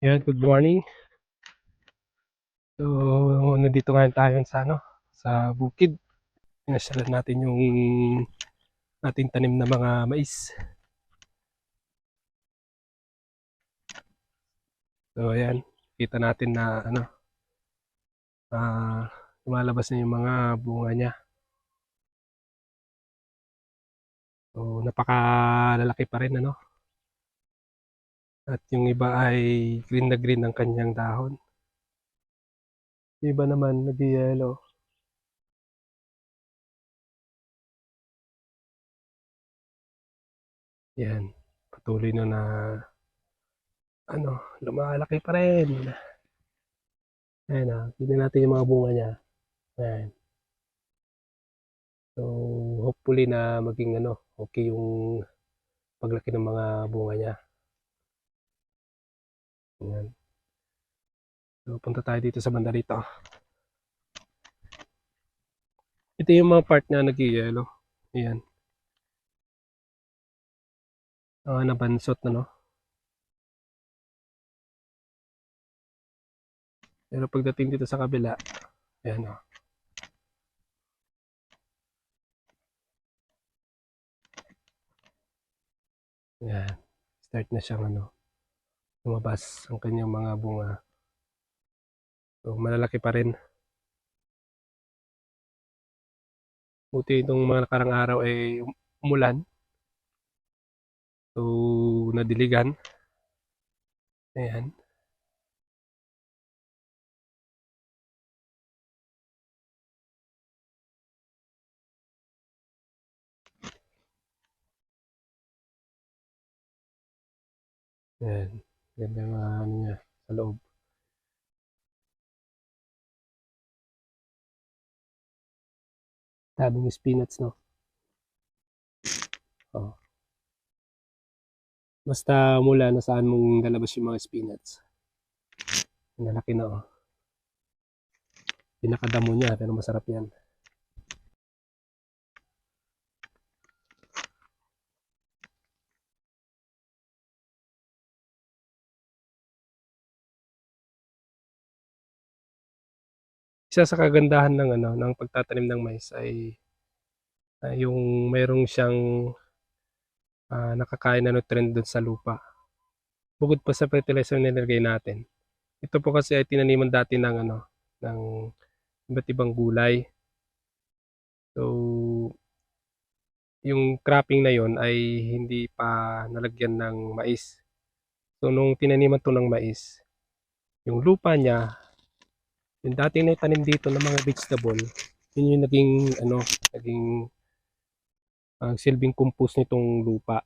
Yan, good morning. So, nandito ngayon tayo sa sa bukid. Pinasyalan natin yung ating tanim na mga mais. So, ayan, kita natin na lumalabas na yung mga bunga niya. So, napakalalaki pa rin At yung iba ay green na green ang kanyang dahon. Yung iba naman nag-yellow. Yan, patuloy na lumalaki pa rin. Ayan tignan natin yung mga bunga niya. Ayan. So, hopefully na maging okay yung paglaki ng mga bunga niya. Ayan. So, punta tayo dito sa banda rito. Ito yung mga part na nag-yellow. Ayan. Nabansot na Pero pagdating dito sa kabila, ayan Ayan. Start na siyang lumabas ang kanyang mga bunga. So, malalaki pa rin. Buti itong mga nakarang araw ay umulan. So, nadiligan. Ayan. Ayan. Ganda yung niya sa loob. Daming spinach, no? Oh. Basta mula na saan mong lalabas yung mga spinach. Malaki na Pinakadamo niya pero masarap yan. Isa sa kagandahan ng pagtatanim ng mais ay yung mayroong siyang nakakain na nutrient doon sa lupa. Bukod pa sa fertilizer na nilagay natin. Ito po kasi ay tinaniman dati ng iba't ibang gulay. So, yung cropping na yon ay hindi pa nalagyan ng mais. So, nung tinaniman to ng mais, yung lupa niya, yung dating naitanim dito ng mga vegetable, yun yung naging ang silbing compost nitong lupa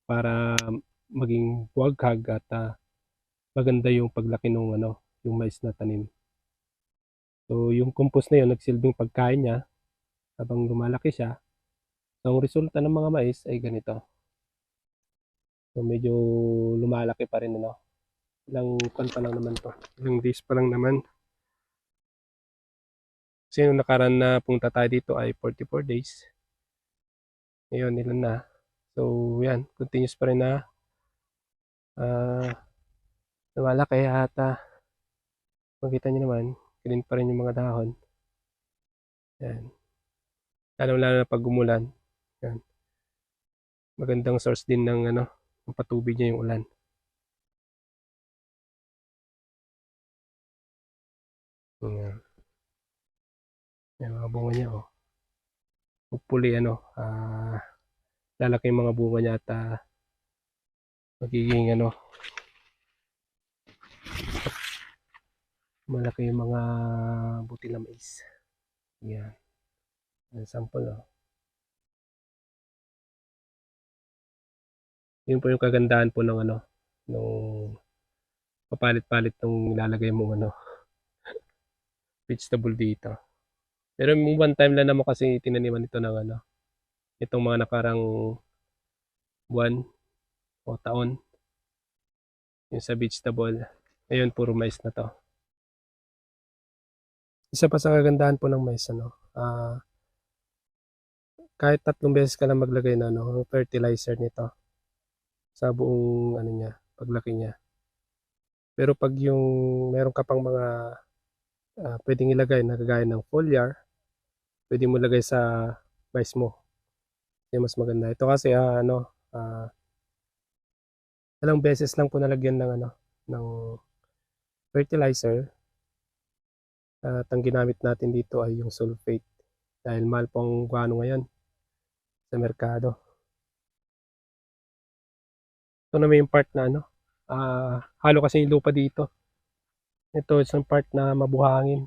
para maging buwaghag at maganda yung paglaki ng yung mais na tanim. So, yung compost na yun, nagsilbing pagkain niya habang lumalaki siya. So, ang resulta ng mga mais ay ganito. So, medyo lumalaki pa rin Ilang pan pa lang naman to. Ilang days pa lang naman. Kasi nung nakaraan na punta tayo dito ay 44 days. Ngayon, ilan na. So, yan. Continuous pa rin na uh, lumalaki at makita nyo naman, green pa rin yung mga dahon. Yan. Lalo na pag umulan. Yan. Magandang source din ng patubig niya yung ulan. Yan. Yan mga bunga niya Hopefully lalaki yung mga bunga niya at magiging malaki yung mga butil na mais. Yan. Yan sample Yun po yung kagandahan po ng nung papalit-palit nung ilalagay mong vegetable dito. Pero one time lang naman kasi tinaniman ito ng itong mga nakarang buwan o taon. Yung sa vegetable. Ngayon puro mais na to. Isa pa sa kagandahan po ng mais kahit 3 beses ka lang maglagay ng fertilizer nito sa buong niya, paglaki niya. Pero pag yung meron ka pang mga pwedeng ilagay na kagaya ng foliar, pwede mo ilagay sa mais mo. Kasi mas maganda. Ito kasi ilang beses lang po nalagyan ng ng fertilizer at ang ginamit natin dito ay yung sulfate dahil mahal po ang guano ngayon sa merkado. Ito na may yung part na halo kasi yung lupa dito. Ito isang part na mabuhangin.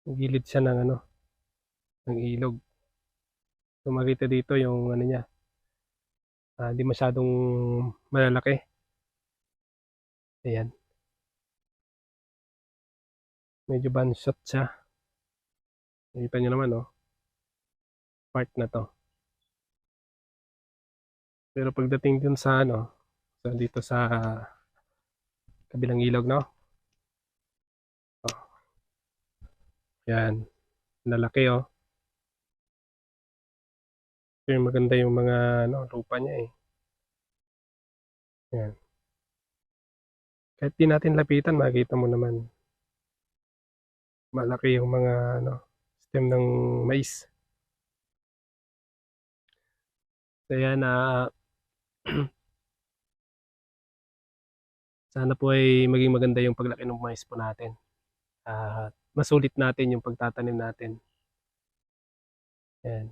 Gilid siya ng ng ilog. So makita dito yung niya, hindi masyadong malalaki. Ayan. Medyo bunshot siya. Nakita nyo naman, part na to. Pero pagdating dun sa dito sa kabilang ilog, no? Oh, yan. Lalaki, oh. Pero maganda yung mga lupa niya, eh. Yan. Kahit di natin lapitan, makikita mo naman. Malaki yung mga stem ng mais. So yan, sana po ay maging maganda yung paglaki ng mais po natin. Masulit natin yung pagtatanim natin. Yan.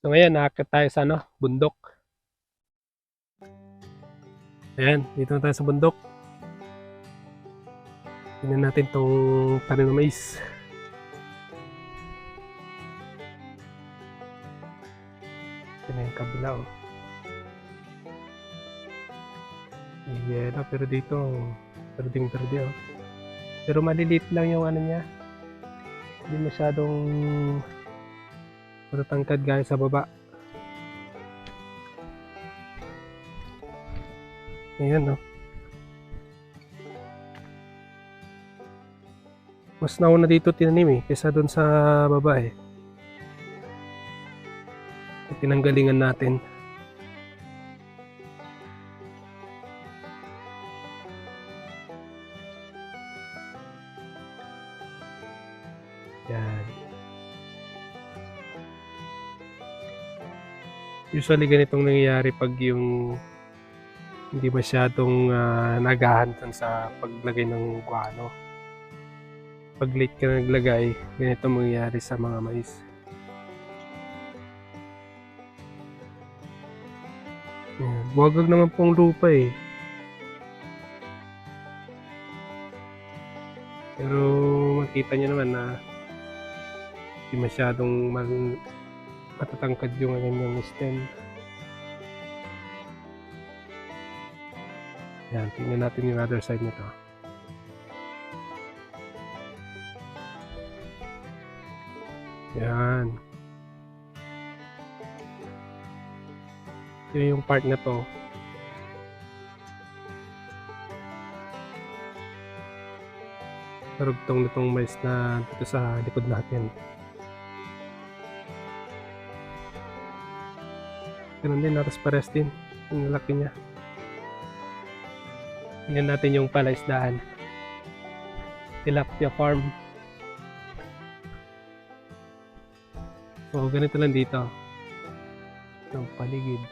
So ngayon, nakakit tayo sa bundok. Ayan, dito na tayo sa bundok. Tingnan natin tong tanim ng mais. Ito na yung kabila, oh. Yelo, pero dito, perding-perde, oh. Pero maliliit lang yung niya. Hindi masyadong matatangkad gaya sa baba. Ayan, oh. Mas nauna dito tinanim, kaysa doon sa baba, Tinanggalingan natin. Yan. Usually ganitong nangyayari pag yung hindi masyadong nagahantan sa paglagay ng guano. Pag late ka naglagay, ganito mangyayari sa mga mais. Buwagag naman pong lupa, pero makita nyo naman na hindi masyadong matatangkad yung kanyang stem. Yan, tingnan natin yung other side nito. Yan. Ito yung part na to. Karugtong nitong mais na dito sa likod natin. Ganun din, natas pares din. Ang laki niya. Tingnan natin yung palaisdaan. Tilapia farm. So, ganito lang dito. Ang paligid.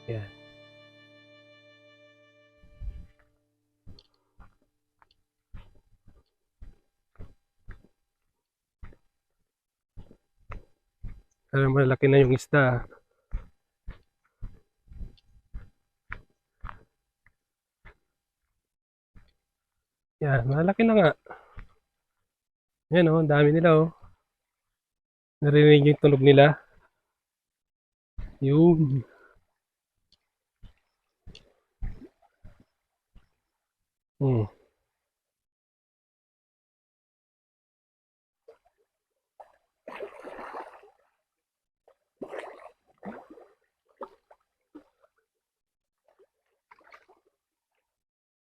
Yan. Pero malaki na yung isda. Yan, malaki na nga. Yan, ang dami nila, Narinig yung tunog nila. Yun.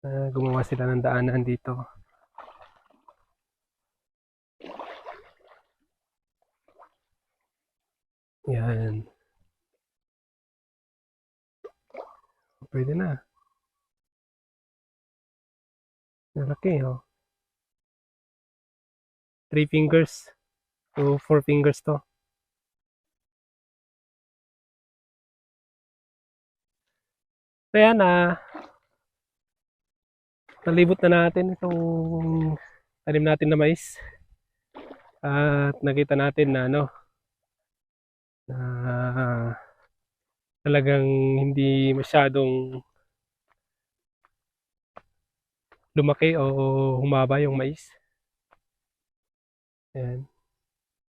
Gumawa sila ng daanan dito. Yan. Pwede na. Malaki, oh. 3 fingers to 4 fingers to. So yan, nalibot na natin itong tanim natin na mais. At nakita natin na ano, na talagang hindi masyadong lumaki o humaba yung mais. Ayan.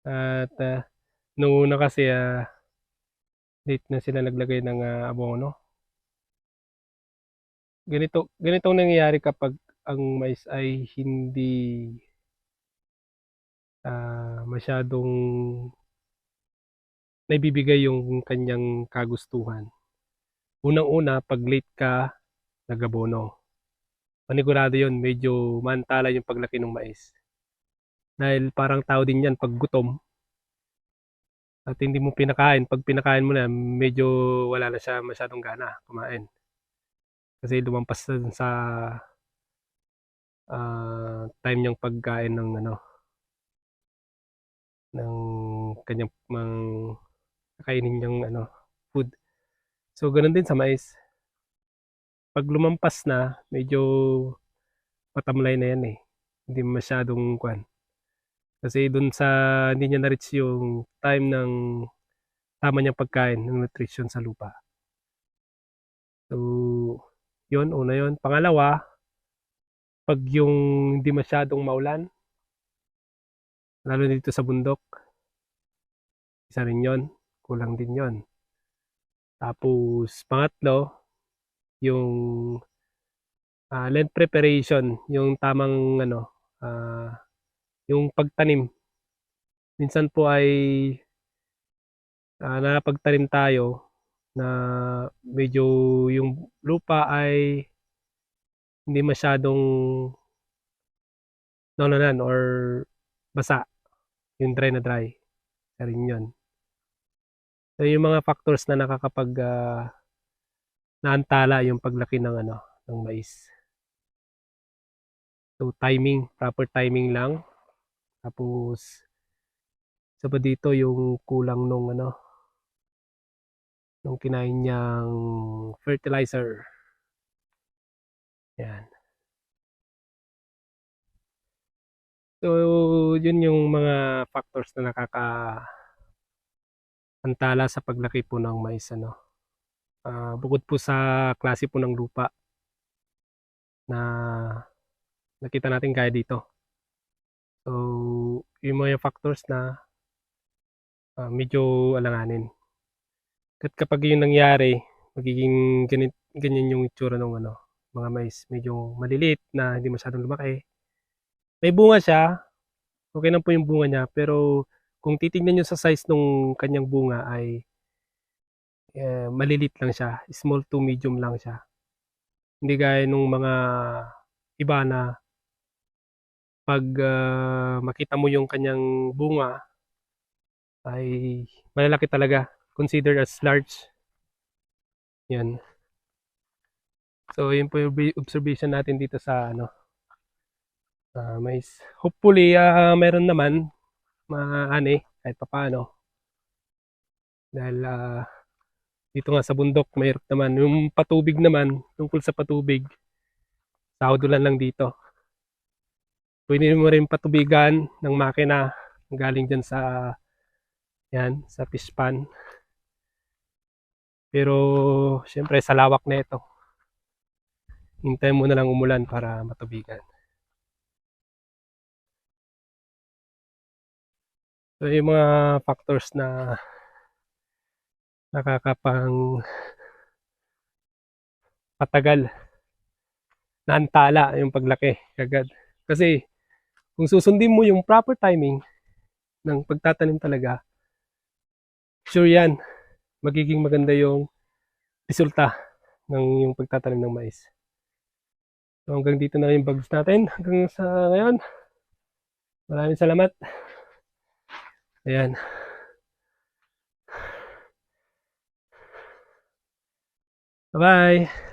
At nung una kasi late na sila naglagay ng abono. Ganitong nangyayari kapag ang mais ay hindi masyadong naibibigay yung kanyang kagustuhan. Unang-una, pag late ka nag-abono, panigurado yun, medyo mantala yung paglaki ng mais. Dahil parang tao din yan pag gutom at hindi mo pinakain. Pag pinakain mo na, medyo wala na siya masyadong gana kumain. Kasi lumampas na dun sa time niyang pagkain ng ano, ng kanyang kakainin niyang ano, food. So, ganun din sa mais. Pag lumampas na, medyo matamlay na yan eh. Hindi masyadong kwan. Kasi dun sa hindi niya na-reach yung time ng tama niyang pagkain, ng nutrition sa lupa. So, yun, una yun. Pangalawa, pag yung hindi masyadong maulan, lalo dito sa bundok, isa rin yun. Kulang din yun. Tapos, pangatlo, yung land preparation, yung tamang ano, yung pagtanim. Minsan po ay napagtanim tayo na medyo yung lupa ay hindi masyadong naulanan or basa, yung dry na dry. Isa rin yun. So, yung mga factors na nakakapag naantala yung paglaki ng ano, ng mais. So, timing, proper timing lang. Tapos, isa pa dito yung kulang nung ano, nung kinain niyang fertilizer. Yan. So, yun yung mga factors na nakakaantala sa paglaki po ng mais, ano. Bukod po sa klase po ng lupa na nakita natin kaya dito. So, yung mga factors na medyo alanganin. At kapag yun nangyari, magiging ganyan yung itsura ng ano, mga mais. Medyo maliliit na hindi masyadong lumaki. May bunga siya, okay na po yung bunga niya, pero kung titignan nyo sa size ng kanyang bunga ay malilit lang siya, small to medium lang siya. Hindi gaya nung mga iba na pag makita mo yung kanyang bunga ay malalaki talaga, considered as large. Yan. So, yun po yung observation natin dito sa ano, mais. Hopefully, meron naman maani kahit papaano. Dahil dito nga sa bundok, mahirap naman. Yung patubig naman, tungkol sa patubig, sahudulan lang dito. Pwede mo rin patubigan ng makina galing dyan sa yan, sa fish pan. Pero, syempre, sa lawak na ito, hintayin mo na lang umulan para matubigan. So, yung mga factors na nakakapang patagal na antala yung paglaki agad. Kasi kung susundin mo yung proper timing ng pagtatanim talaga, sure yan, magiging maganda yung resulta ng yung pagtatanim ng mais. So hanggang dito na yung bags natin. Hanggang sa ngayon, maraming salamat. Ayan. Bye-bye.